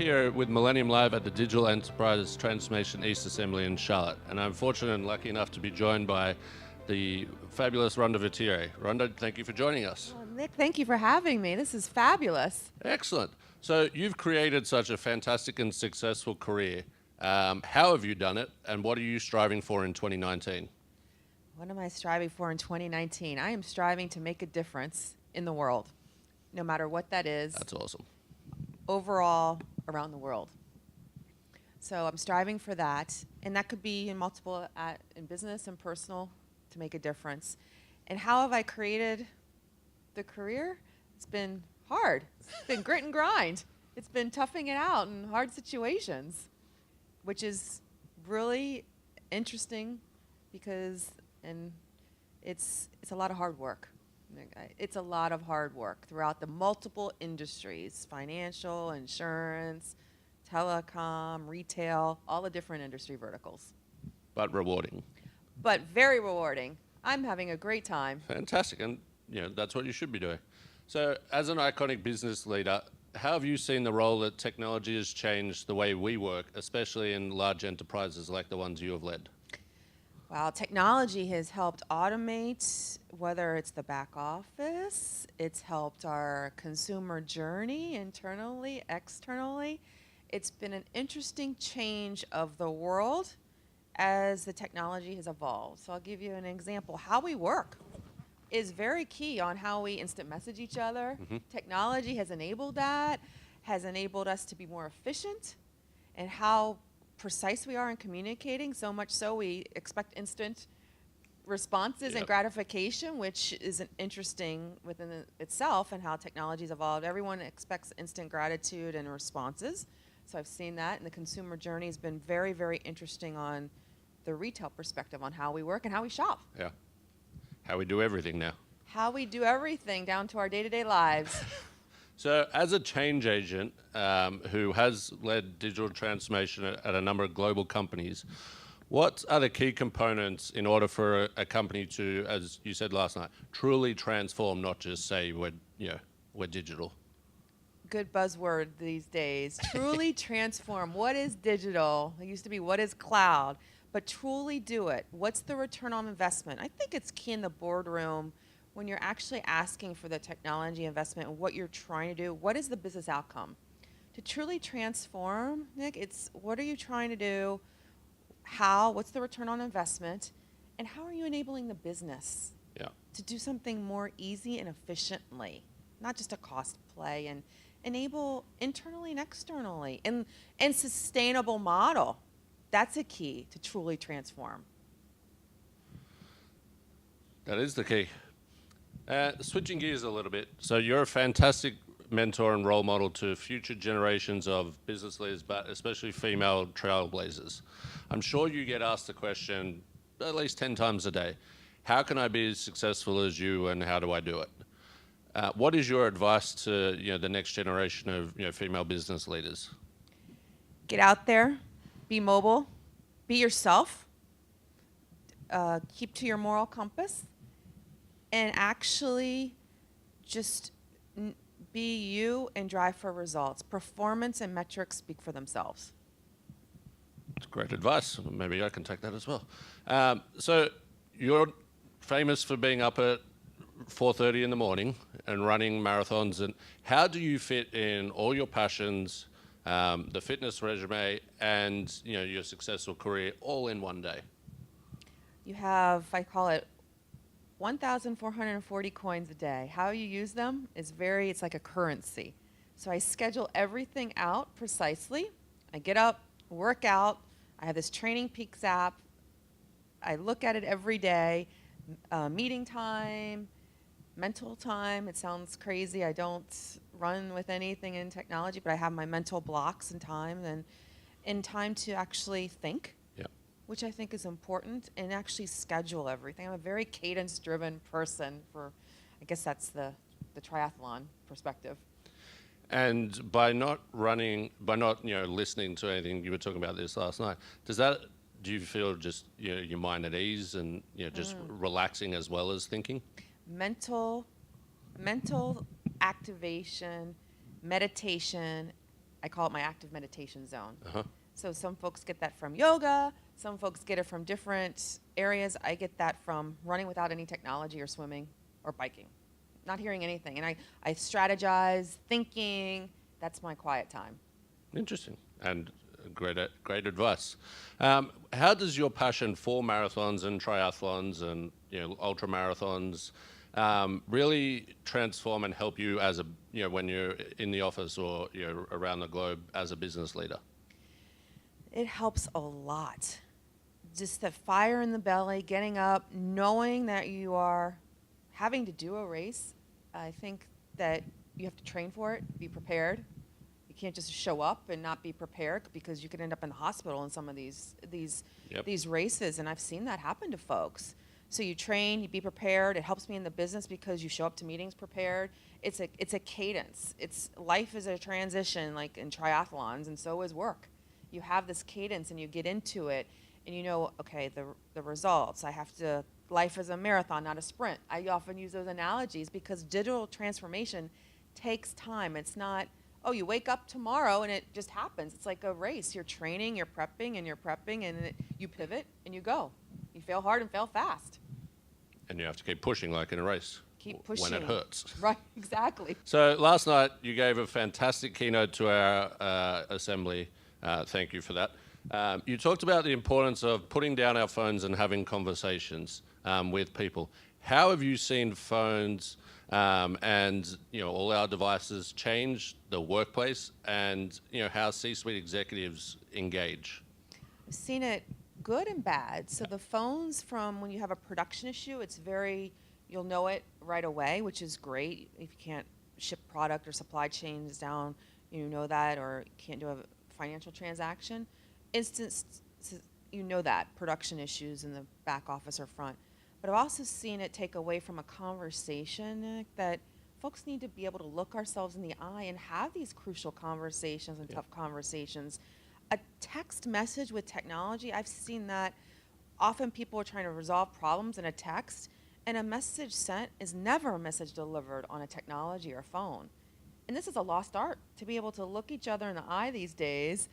here with Millennium Live at the Digital Enterprise Transformation East Assembly in Charlotte, and I'm fortunate and lucky enough to be joined by the fabulous Rhonda Vetere. Rhonda, thank you for joining us. Well, Nick, thank you for having me. This is fabulous. Excellent. So you've created such a fantastic and successful career. How have you done it, and what are you striving for in 2019? What am I striving for in 2019? I am striving to make a difference in the world, no matter what that is. That's awesome. Overall, around the world. So I'm striving for that, and that could be in multiple, in business and personal, to make a difference. And how have I created the career? It's been hard. It's been grit and grind. It's been toughing it out in hard situations, which is really interesting because it's a lot of hard work. It's a lot of hard work throughout the multiple industries: financial, insurance, telecom, retail, all the different industry verticals. But rewarding. But very rewarding. I'm having a great time. Fantastic, and that's what you should be doing. So as an iconic business leader, how have you seen the role that technology has changed the way we work, especially in large enterprises like the ones you have led? Well, technology has helped automate, whether it's the back office, it's helped our consumer journey internally, externally. It's been an interesting change of the world as the technology has evolved. So I'll give you an example. How we work is very key on how we instant message each other. Mm-hmm. Technology has enabled that, has enabled us to be more efficient, and how precise we are in communicating, so much so we expect instant responses and gratification, which is an interesting within itself, and how technology's evolved. Everyone expects instant gratitude and responses. So I've seen that, and the consumer journey has been very, very interesting on the retail perspective on how we work and how we shop. Yeah. How we do everything now. How we do everything down to our day-to-day lives. So as a change agent who has led digital transformation at a number of global companies, what are the key components in order for a company to, as you said last night, truly transform, not just say we're digital? Good buzzword these days. Truly transform. What is digital? It used to be what is cloud, but truly do it. What's the return on investment? I think it's key in the boardroom when you're actually asking for the technology investment and what you're trying to do. What is the business outcome? To truly transform, Nick, it's what are you trying to do? How? What's the return on investment? And how are you enabling the business to do something more easy and efficiently? Not just a cost play, and enable internally and externally, and sustainable model. That's a key to truly transform. That is the key. Switching gears a little bit, so you're a fantastic mentor and role model to future generations of business leaders, but especially female trailblazers. I'm sure you get asked the question at least 10 times a day, how can I be as successful as you, and how do I do it? What is your advice to the next generation of female business leaders? Get out there, be mobile, be yourself, keep to your moral compass, and actually just be you and drive for results. Performance and metrics speak for themselves. That's great advice. Maybe I can take that as well. So you're famous for being up at 4:30 in the morning and running marathons. And how do you fit in all your passions, the fitness resume, and your successful career all in one day? You have, I call it, 1,440 coins a day. How you use them is it's like a currency. So I schedule everything out precisely. I get up, work out. I have this Training Peaks app. I look at it every day. Meeting time, mental time. It sounds crazy. I don't run with anything in technology, but I have my mental blocks and time, and time to actually think. Which I think is important, and actually schedule everything. I'm a very cadence-driven person I guess that's the triathlon perspective. And by not listening to anything, you were talking about this last night, do you feel just your mind at ease and just relaxing as well as thinking? Mental activation, meditation, I call it my active meditation zone. Uh-huh. So some folks get that from yoga, some folks get it from different areas. I get that from running without any technology or swimming or biking, not hearing anything. And I strategize, thinking, that's my quiet time. Interesting, and great advice. How does your passion for marathons and triathlons and ultra marathons really transform and help you as a when you're in the office or around the globe as a business leader? It helps a lot. Just the fire in the belly, getting up, knowing that you are having to do a race. I think that you have to train for it, be prepared. You can't just show up and not be prepared, because you could end up in the hospital in some of these races, and I've seen that happen to folks. So you train, you be prepared. It helps me in the business because you show up to meetings prepared. It's a cadence. Life is a transition, like in triathlons, and so is work. You have this cadence and you get into it, and okay, the results. Life is a marathon, not a sprint. I often use those analogies because digital transformation takes time. It's not, oh, you wake up tomorrow and it just happens. It's like a race. You're training, you're prepping, and you pivot and you go. You fail hard and fail fast. And you have to keep pushing like in a race. Keep pushing. When it hurts. Right, exactly. So last night you gave a fantastic keynote to our assembly. Thank you for that. You talked about the importance of putting down our phones and having conversations with people. How have you seen phones and all our devices change the workplace, and how C-suite executives engage? I've seen it good and bad. So the phones, from when you have a production issue, you'll know it right away, which is great. If you can't ship product or supply chains down, you know that, or you can't do a financial transaction. That production issues in the back office or front. But I've also seen it take away from a conversation, that folks need to be able to look ourselves in the eye and have these crucial conversations and tough conversations. A text message with technology, I've seen that often people are trying to resolve problems in a text, and a message sent is never a message delivered on a technology or phone. And this is a lost art, to be able to look each other in the eye these days,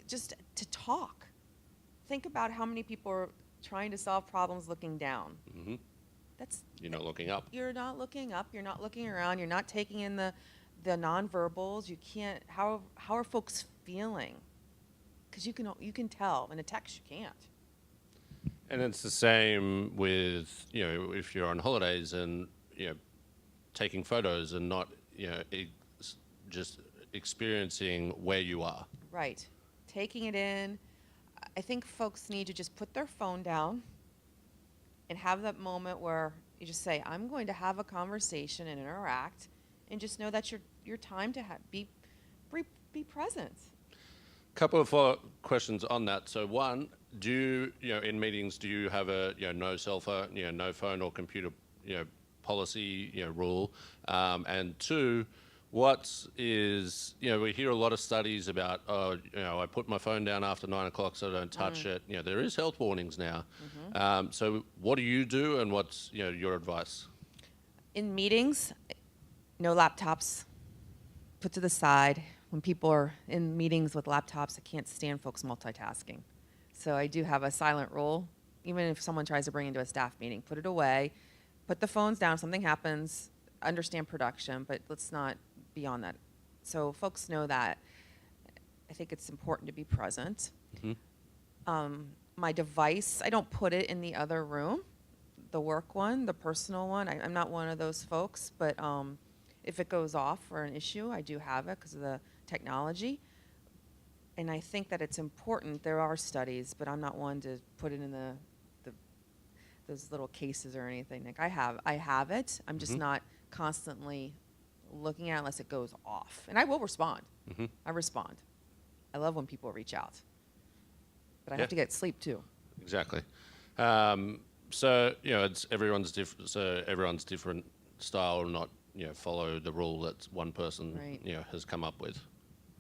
just to talk. Think about how many people are trying to solve problems looking down. Mm-hmm. You're not looking up. You're not looking up. You're not looking around. You're not taking in the nonverbals. You can't. How are folks feeling? Because you can tell in a text. You can't. And it's the same with if you're on holidays and taking photos and not just experiencing where you are. Right. Taking it in. I think folks need to just put their phone down and have that moment where you just say, I'm going to have a conversation and interact, and just know that's your time to be present. Couple of follow-up questions on that. So one, do you in meetings, do you have a no cell phone, no phone or computer policy rule? And two, what is, we hear a lot of studies about, I put my phone down after 9 o'clock so I don't touch it. There is health warnings now. So what do you do, and what's your advice? In meetings, no laptops, put to the side. When people are in meetings with laptops, I can't stand folks multitasking. So I do have a silent rule. Even if someone tries to bring it into a staff meeting, put it away, put the phones down. Something happens, understand production, but let's not beyond that. So folks know that. I think it's important to be present. My device, I don't put it in the other room, the work one, the personal one. I'm not one of those folks, but if it goes off for an issue, I do have it because of the technology. And I think that it's important. There are studies, but I'm not one to put it in those little cases or anything. Like I have it. I'm just not constantly looking at it unless it goes off. And I will respond. I respond. I love when people reach out. But I have to get sleep too. Exactly. So it's everyone's different. So everyone's different style, will not follow the rule that one person has come up with.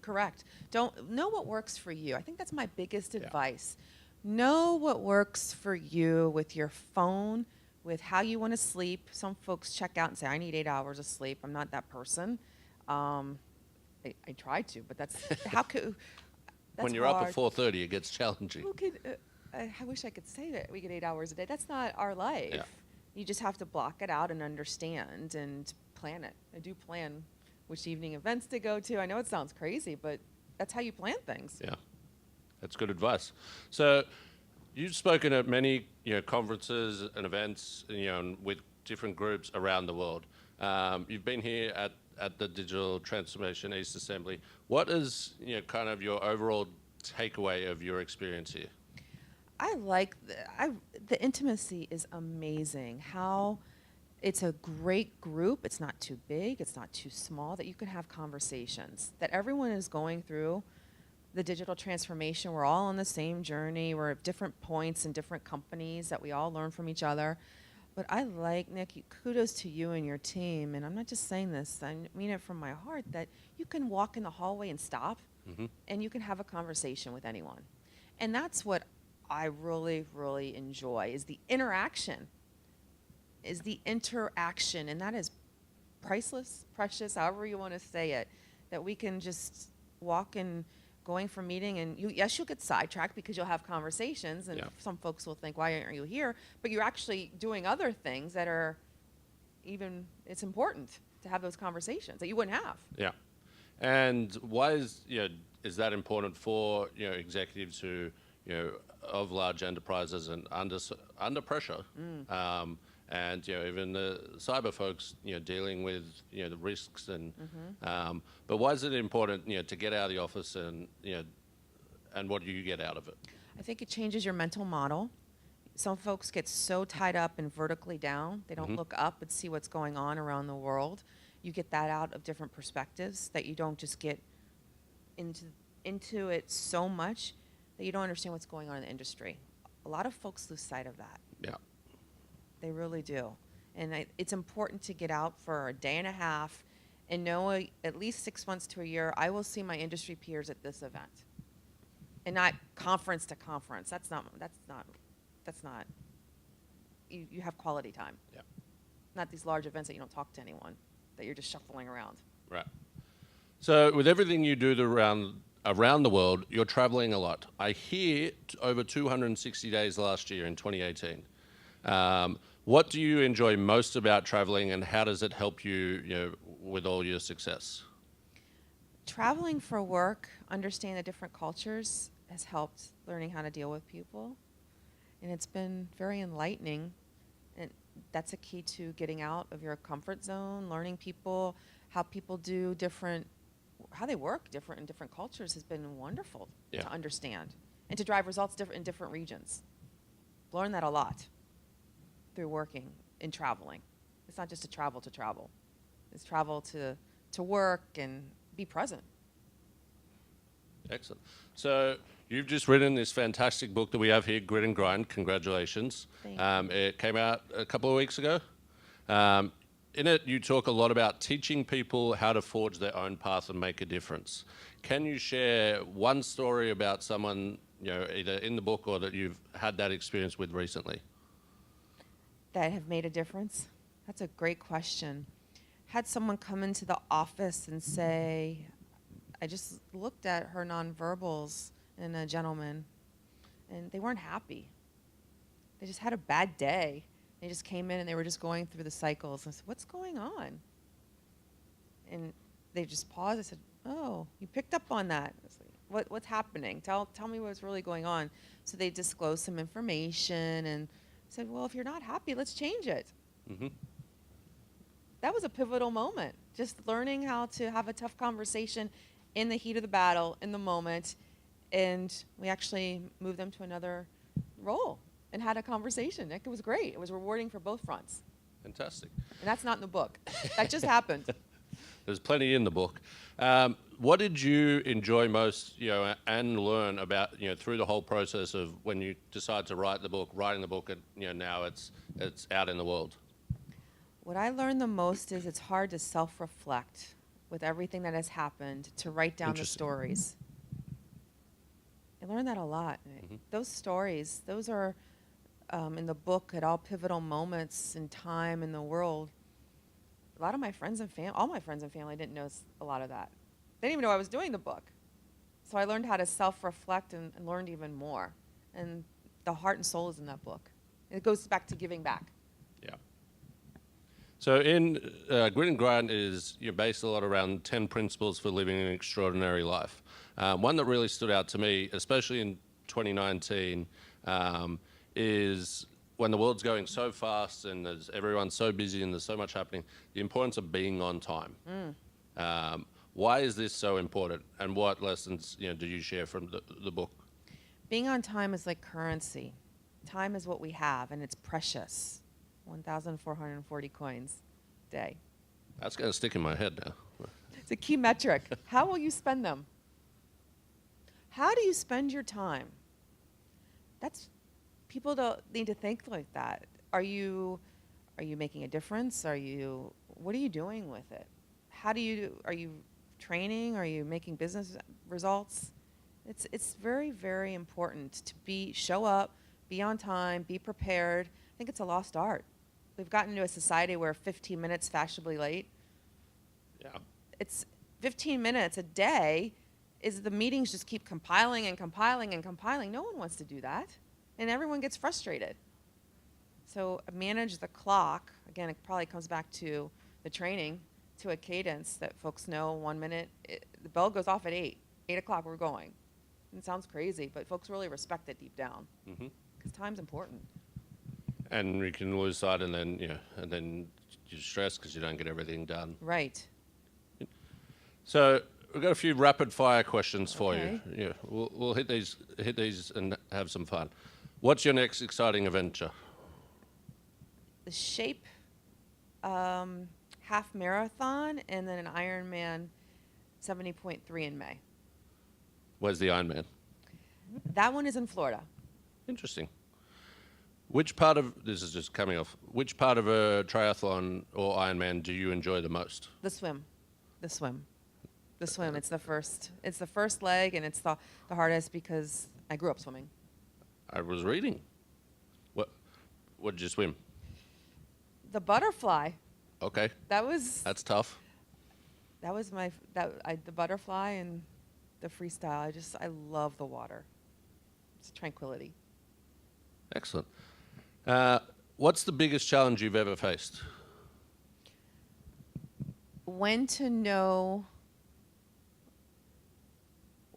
Correct. Don't know what works for you. I think that's my biggest advice. Know what works for you with your phone, with how you want to sleep. Some folks check out and say, I need 8 hours of sleep. I'm not that person. I try to, but that's how could. That's When you're hard. up at 4:30, it gets challenging. Who could? I wish I could say that we get 8 hours a day. That's not our life. Yeah. You just have to block it out and understand and plan it. I do plan which evening events to go to. I know it sounds crazy, but that's how you plan things. Yeah, that's good advice. So you've spoken at many conferences and events with different groups around the world. You've been here at the Digital Transformation East Assembly. What is kind of your overall takeaway of your experience here? I like the intimacy is amazing. How it's a great group. It's not too big. It's not too small. That you can have conversations. That everyone is going through the digital transformation. We're all on the same journey. We're at different points in different companies. That we all learn from each other. But I like, Nick, kudos to you and your team. And I'm not just saying this. I mean it from my heart. That you can walk in the hallway and stop, and you can have a conversation with anyone. And that's what I really, really enjoy is the interaction. And that is priceless, precious, however you want to say it, that we can just walk in, going from meeting, and yes, you'll get sidetracked because you'll have conversations, and some folks will think, why aren't you here? But you're actually doing other things that are it's important to have those conversations that you wouldn't have. Yeah. And why is that important for executives who of large enterprises and under pressure, and even the cyber folks dealing with the risks and but why is it important to get out of the office and and what do you get out of it? I think it changes your mental model. Some folks get so tied up and vertically down, they don't look up and see what's going on around the world. You get that out of different perspectives, that you don't just get into it so much that you don't understand what's going on in the industry. A lot of folks lose sight of that. Yeah. They really do. And it's important to get out for a day and a half and know at least 6 months to a year, I will see my industry peers at this event. And not conference to conference. That's not, you have quality time. Yeah. Not these large events that you don't talk to anyone, that you're just shuffling around. Right. So with everything you do around the world, you're traveling a lot. I hear over 260 days last year in 2018. What do you enjoy most about traveling, and how does it help you, with all your success? Traveling for work, understanding the different cultures, has helped learning how to deal with people. And it's been very enlightening. And that's a key to getting out of your comfort zone, learning people, how people do how they work different in different cultures has been wonderful to understand and to drive results in different regions. Learn that a lot through working and traveling. It's not just to travel. It's travel to work and be present. Excellent. So you've just written this fantastic book that we have here, Grit and Grind. Congratulations. Thank you. It came out a couple of weeks ago. In it, you talk a lot about teaching people how to forge their own path and make a difference. Can you share one story about someone, either in the book or that you've had that experience with recently? That have made a difference? That's a great question. Had someone come into the office and say, I just looked at her nonverbals and a gentleman, and they weren't happy. They just had a bad day. They just came in and they were just going through the cycles. And I said, what's going on? And they just paused. I said, oh, you picked up on that. I was like, what's happening? Tell me what's really going on. So they disclosed some information and said, well, if you're not happy, let's change it. That was a pivotal moment. Just learning how to have a tough conversation in the heat of the battle, in the moment. And we actually moved them to another role and had a conversation. It was great. It was rewarding for both fronts. Fantastic. And that's not in the book. That just happened. There's plenty in the book. What did you enjoy most, and learn about, through the whole process of when you decide to writing the book, and now it's out in the world? What I learned the most is it's hard to self-reflect with everything that has happened, to write down the stories. I learned that a lot. Those stories, those are in the book at all pivotal moments in time in the world. A lot of my friends and all my friends and family didn't know a lot of that. They didn't even know I was doing the book. So I learned how to self-reflect and learned even more. And the heart and soul is in that book. And it goes back to giving back. Yeah. So in Grit and Grind you're based a lot around 10 principles for living an extraordinary life. One that really stood out to me, especially in 2019, is when the world's going so fast and everyone's so busy and there's so much happening, the importance of being on time. Why is this so important, and what lessons do you share from the book? Being on time is like currency. Time is what we have, and it's precious. 1,440 coins a day. That's going to stick in my head now. It's a key metric. How will you spend them? How do you spend your time? People don't need to think like that. Are you making a difference? What are you doing with it? Are you training? Are you making business results? It's very, very important to show up, be on time, be prepared. I think it's a lost art. We've gotten into a society where 15 minutes fashionably late. Yeah. It's 15 minutes a day is the meetings just keep compiling and compiling and compiling. No one wants to do that. And everyone gets frustrated. So manage the clock. Again, it probably comes back to the training, to a cadence that folks know 1 minute. The bell goes off at 8 o'clock, we're going. It sounds crazy, but folks really respect it deep down. Because time's important. And you can lose sight, and then you're stressed because you don't get everything done. Right. So we've got a few rapid fire questions for Okay. you. Yeah, we'll hit these and have some fun. What's your next exciting adventure? The Shape half marathon and then an Ironman 70.3 in May. Where's the Ironman? That one is in Florida. Interesting. This is just coming off, which part of a triathlon or Ironman do you enjoy the most? The swim. It's the first leg, and it's the hardest because I grew up swimming. I was reading. What did you swim? The butterfly. Okay. That's tough. That was the butterfly and the freestyle. I love the water. It's tranquility. Excellent. What's the biggest challenge you've ever faced? When to know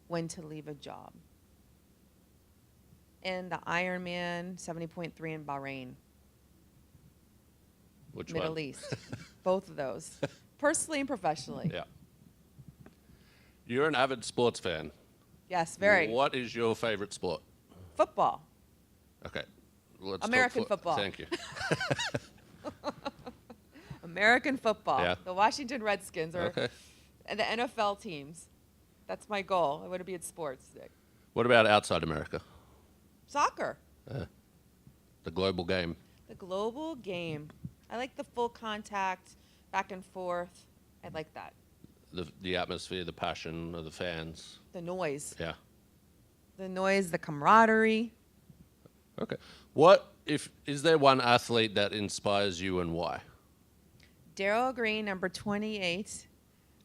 when to leave a job. And the Ironman 70.3 in Bahrain. Which Middle one? East. Both of those. Personally and professionally. Yeah. You're an avid sports fan. Yes, very. What is your favorite sport? Football. Okay. Let's American talk football. Thank you. American football. Yeah. The Washington Redskins Okay. and the NFL teams. That's my goal. I want to be in sports. What about outside America? Soccer. The global game. The global game. I like the full contact, back and forth. I like that. The atmosphere, the passion of the fans. The noise. Yeah. The noise, the camaraderie. Okay. Is there one athlete that inspires you and why? Darryl Green, number 28,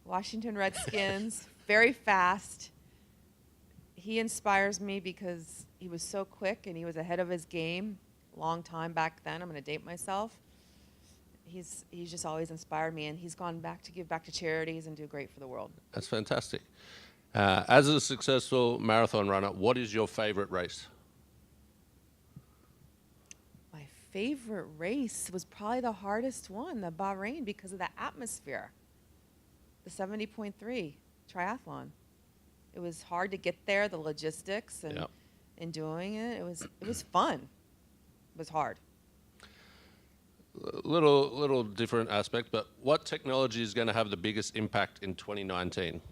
Washington Redskins, very fast. He inspires me because he was so quick and he was ahead of his game. Long time back then. I'm going to date myself. He's just always inspired me, and he's gone back to give back to charities and do great for the world. That's fantastic. As a successful marathon runner, what is your favorite race? My favorite race was probably the hardest one, the Bahrain, because of the atmosphere. The 70.3 triathlon. It was hard to get there, the logistics and Yep. doing it. It was fun. It was hard. Little different aspect, but what technology is going to have the biggest impact in 2019?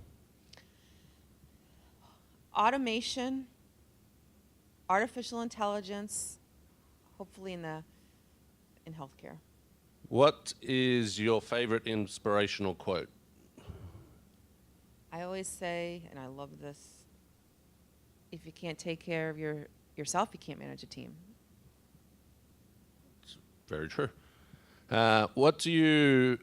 Automation, artificial intelligence, hopefully in healthcare. What is your favorite inspirational quote? I always say, and I love this, if you can't take care of yourself, you can't manage a team. It's very true. What do you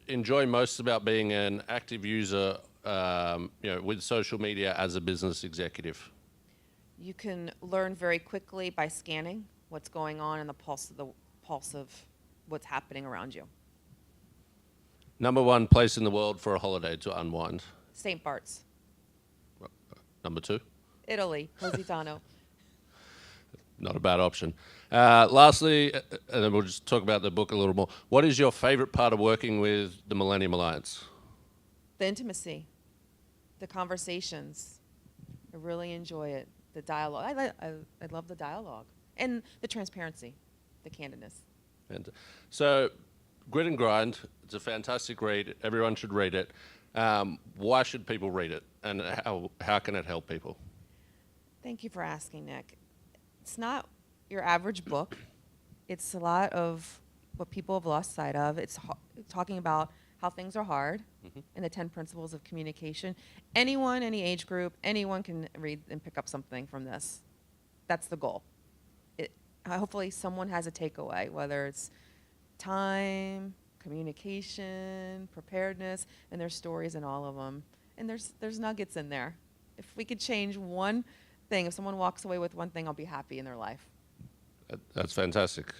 enjoy most about being an active user Mm-hmm. with social media as a business executive? You can learn very quickly by scanning what's going on in the pulse of what's happening around you. Number one place in the world for a holiday to unwind. St. Bart's, Number two, Italy, Positano. not a bad option. Lastly, and then we'll just talk about the book a little more. What is your favorite part of working with the Millennium Alliance? The intimacy, the conversations. I really enjoy it. The dialogue. I love the dialogue. And the transparency, the candidness. And so, Grit and Grind, it's a fantastic read. Everyone should read it. Why should people read it? And how can it help people? Thank you for asking, Nick. It's not your average book. It's a lot of what people have lost sight of. It's talking about how things are hard and the 10 principles of communication. Anyone, any age group, anyone can read and pick up something from this. That's the goal. Hopefully someone has a takeaway, whether it's time, communication, preparedness, and there's stories in all of them. And there's nuggets in there. If we could change one thing, if someone walks away with one thing, I'll be happy in their life. That's fantastic.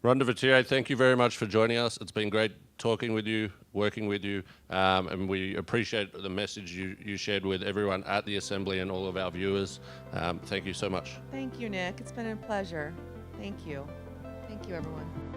Rhonda Vetere, thank you very much for joining us. It's been great talking with you, working with you, and we appreciate the message you shared with everyone at the Assembly and all of our viewers. Thank you so much. Thank you, Nick. It's been a pleasure. Thank you. Thank you, everyone.